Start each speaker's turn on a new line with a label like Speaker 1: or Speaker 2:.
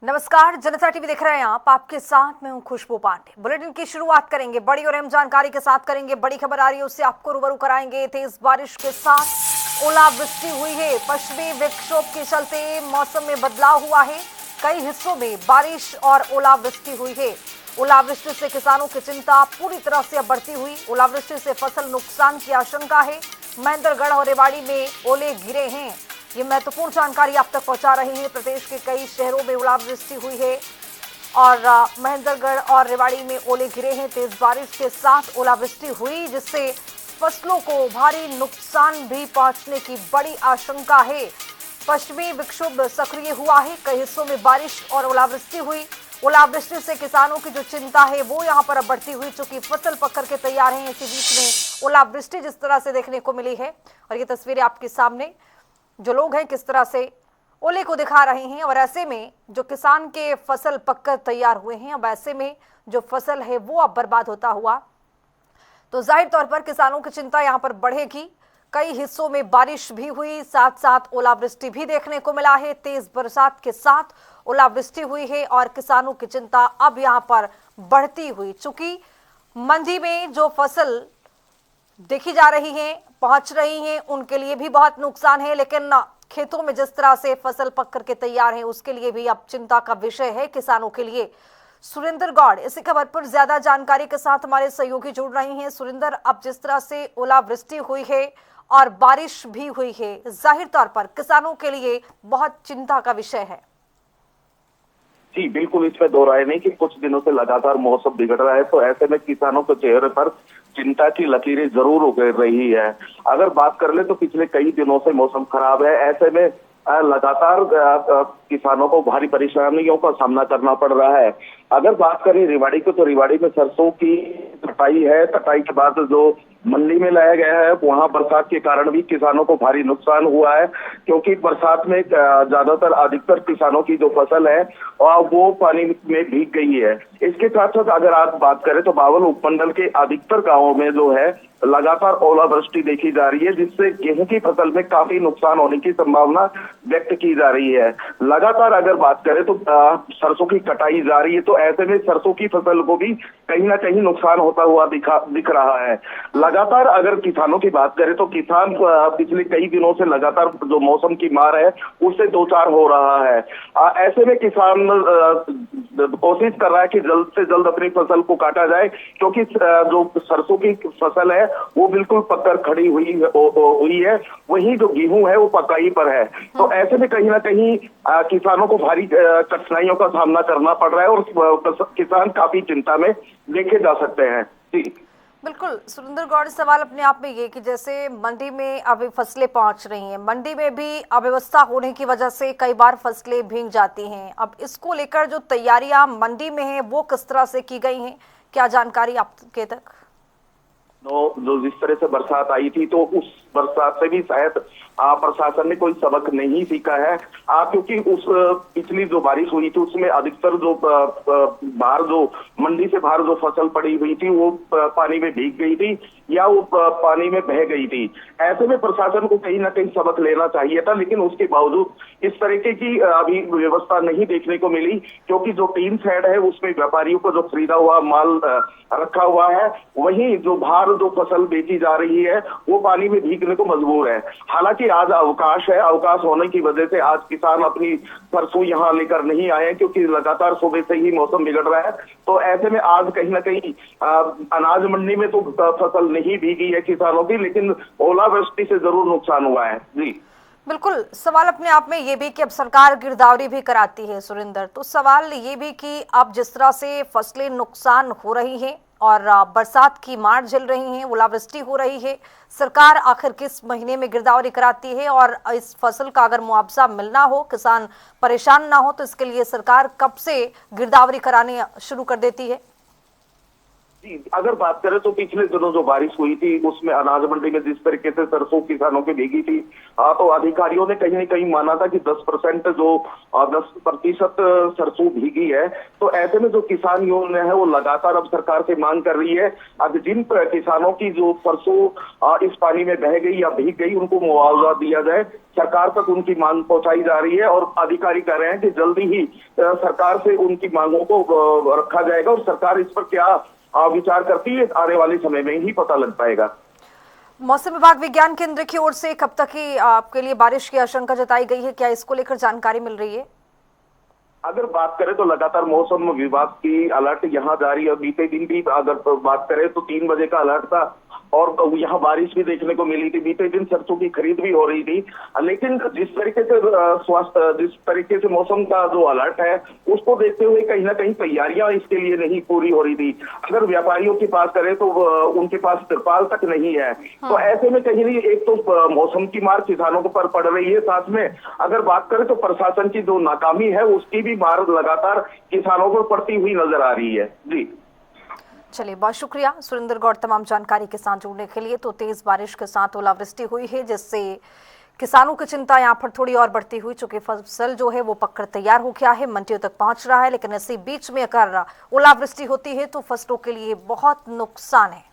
Speaker 1: नमस्कार, जनता टीवी देख रहे हैं आप। आपके साथ मैं हूं खुशबू पांडे। बुलेटिन की शुरुआत करेंगे बड़ी और अहम जानकारी के साथ करेंगे। बड़ी खबर आ रही है, उससे आपको रूबरू कराएंगे। तेज बारिश के साथ ओलावृष्टि हुई है। पश्चिमी विक्षोभ के चलते मौसम में बदलाव हुआ है। कई हिस्सों में बारिश और ओलावृष्टि हुई है। ओलावृष्टि से किसानों की चिंता पूरी तरह से अब बढ़ती हुई। ओलावृष्टि से फसल नुकसान की आशंका है। महेंद्रगढ़ और रेवाड़ी में ओले गिरे हैं। ये महत्वपूर्ण जानकारी आप तक पहुंचा रहे हैं। प्रदेश के कई शहरों में ओलावृष्टि हुई है और महेंद्रगढ़ और रेवाड़ी में ओले गिरे हैं। तेज बारिश के साथ ओलावृष्टि हुई, जिससे फसलों को भारी नुकसान भी पहुंचने की बड़ी आशंका है। पश्चिमी विक्षोभ सक्रिय हुआ है। कई हिस्सों में बारिश और ओलावृष्टि हुई। ओलावृष्टि से किसानों की जो चिंता है वो यहाँ पर अब बढ़ती हुई, चूंकि फसल पक करके तैयार है। इसी बीच में ओलावृष्टि जिस तरह से देखने को मिली है, और ये तस्वीरें आपके सामने, जो लोग हैं किस तरह से ओले को दिखा रहे हैं। और ऐसे में जो किसान के फसल पककर तैयार हुए हैं, अब ऐसे में जो फसल है वो अब बर्बाद होता हुआ, तो जाहिर तौर पर किसानों की चिंता यहाँ पर बढ़ेगी। कई हिस्सों में बारिश भी हुई, साथ साथ ओलावृष्टि भी देखने को मिला है। तेज बरसात के साथ ओलावृष्टि हुई है और किसानों की चिंता अब यहाँ पर बढ़ती हुई, चूंकि मंडी में जो फसल देखी जा रही हैं, पहुंच रही हैं, उनके लिए भी बहुत नुकसान है। लेकिन खेतों में जिस तरह से फसल पक करके तैयार है, उसके लिए भी अब चिंता का विषय है किसानों के लिए। सुरेंद्र गौड़ इसी खबर पर ज्यादा जानकारी के साथ हमारे सहयोगी जुड़ रहे हैं। सुरेंद्र, अब जिस तरह से ओलावृष्टि हुई है और बारिश भी हुई है, जाहिर तौर पर किसानों के लिए बहुत चिंता का विषय है।
Speaker 2: जी बिल्कुल, इस पे दो राय नहीं कि कुछ दिनों से लगातार मौसम बिगड़ रहा है, तो ऐसे में किसानों के चेहरे पर चिंता की लकीरें जरूर उभर रही है। अगर बात कर ले तो पिछले कई दिनों से मौसम खराब है। ऐसे में लगातार किसानों को भारी परेशानियों का सामना करना पड़ रहा है। अगर बात करें रेवाड़ी को, तो रेवाड़ी में सरसों की कटाई है। कटाई के बाद जो मंडी में लाया गया है, वहां बरसात के कारण भी किसानों को भारी नुकसान हुआ है, क्योंकि बरसात में ज्यादातर अधिकतर किसानों की जो फसल है वो पानी में भीग गई है। इसके साथ साथ अगर आप बात करें तो बावल उपमंडल के अधिकतर गांवों में जो है लगातार ओलावृष्टि देखी जा रही है, जिससे गेहूं की फसल में काफी नुकसान होने की संभावना व्यक्त की जा रही है। लगातार अगर बात करें तो सरसों की कटाई जा रही है, तो ऐसे में सरसों की फसल को भी कहीं ना कहीं नुकसान होता हुआ दिख रहा है। लगातार अगर किसानों की बात करें तो किसान पिछले कई दिनों से लगातार जो मौसम की मार है उससे दो चार हो रहा है। ऐसे में किसान कोशिश कर रहा है कि जल्द से जल्द अपनी फसल को काटा जाए, क्योंकि जो सरसों की फसल है वो बिल्कुल पककर खड़ी हुई है। वहीं जो गेहूं है वो पकाई पर है। तो ऐसे में कहीं ना कहीं किसानों को भारी कठिनाइयों का सामना करना पड़ रहा है और किसान काफी चिंता में देखे जा सकते हैं। जी
Speaker 1: बिल्कुल सुरेंद्र गौड़, सवाल अपने आप में ये कि जैसे मंडी में अभी फसलें पहुंच रही हैं, मंडी में भी अव्यवस्था होने की वजह से कई बार फसलें भीग जाती हैं। अब इसको लेकर जो तैयारियां मंडी में हैं वो किस तरह से की गई हैं, क्या जानकारी आपके तक?
Speaker 2: जो जिस तरह से बरसात आई थी, तो उस बरसात से भी शायद प्रशासन ने कोई सबक नहीं सीखा है। क्योंकि उस पिछली जो बारिश हुई थी उसमें अधिकतर जो बाहर जो मंडी से बाहर जो फसल पड़ी हुई थी वो पानी में भीग गई थी या वो पानी में बह गई थी। ऐसे में प्रशासन को कहीं ना कहीं सबक लेना चाहिए था, लेकिन उसके बावजूद इस तरीके की अभी व्यवस्था नहीं देखने को मिली, क्योंकि जो टीन शेड है उसमें व्यापारियों को जो खरीदा हुआ माल रखा हुआ है, वहीं जो बाहर जो फसल बेची जा रही है वो पानी में भीगने को मजबूर है। हालांकि आज अवकाश है, अवकाश होने की वजह से आज किसान अपनी सरसों यहाँ लेकर नहीं आए, क्योंकि लगातार सुबह से ही मौसम बिगड़ रहा है। तो ऐसे में आज कहीं ना कहीं अनाज मंडी में तो फसल नहीं भीगी है किसानों की, लेकिन ओलावृष्टि से जरूर नुकसान हुआ है। जी
Speaker 1: बिल्कुल, सवाल अपने आप में ये भी कि अब सरकार गिरदावरी भी कराती है सुरेंद्र, तो सवाल ये भी कि अब जिस तरह से फसलें नुकसान हो रही हैं और बरसात की मार झेल रही हैं, ओलावृष्टि हो रही है, सरकार आखिर किस महीने में गिरदावरी कराती है? और इस फसल का अगर मुआवजा मिलना हो, किसान परेशान ना हो, तो इसके लिए सरकार कब से गिरदावरी कराने शुरू कर देती है?
Speaker 2: जी, अगर बात करें तो पिछले दिनों जो बारिश हुई थी उसमें अनाज मंडी में जिस तरीके से सरसों किसानों की भीगी थी, तो अधिकारियों ने कहीं न कहीं माना था कि 10% जो 10% सरसों भीगी है। तो ऐसे में जो किसान यूनियन है वो लगातार अब सरकार से मांग कर रही है। अब जिन किसानों की जो सरसों इस पानी में बह गई या भीग गई उनको मुआवजा दिया जाए। सरकार तक उनकी मांग पहुंचाई जा रही है और अधिकारी कह रहे हैं कि जल्दी ही सरकार से उनकी मांगों को रखा जाएगा और सरकार इस पर क्या विचार करती है आने वाले समय में ही पता लग पाएगा।
Speaker 1: मौसम विभाग विज्ञान केंद्र की ओर से कब तक की आपके लिए बारिश की आशंका जताई गई है, क्या इसको लेकर जानकारी मिल रही है?
Speaker 2: अगर बात करें तो लगातार मौसम विभाग की अलर्ट यहाँ जारी है। बीते दिन भी अगर बात करें तो 3 बजे का अलर्ट था और यहाँ बारिश भी देखने को मिली थी। बीते दिन सरसों की खरीद भी हो रही थी, लेकिन जिस तरीके से जिस तरीके से मौसम का जो अलर्ट है उसको देखते हुए कहीं ना कहीं तैयारियां इसके लिए नहीं पूरी हो रही थी। अगर व्यापारियों की बात करें तो उनके पास तिरपाल तक नहीं है। तो ऐसे में कहीं नहीं, एक तो मौसम की मार किसानों के पर पड़ रही है, साथ में अगर बात करें तो प्रशासन की जो नाकामी है उसकी भी मार लगातार किसानों पर पड़ती हुई नजर आ रही है। जी
Speaker 1: चलिए, बहुत शुक्रिया सुरेंद्र गौड़ तमाम जानकारी के साथ जुड़ने के लिए। तो तेज बारिश के साथ ओलावृष्टि हुई है जिससे किसानों की चिंता यहाँ पर थोड़ी और बढ़ती हुई, चूंकि फसल जो है वो पककर तैयार हो गया है, मंडियों तक पहुंच रहा है, लेकिन इसी बीच में अगर ओलावृष्टि होती है तो फसलों के लिए बहुत नुकसान है।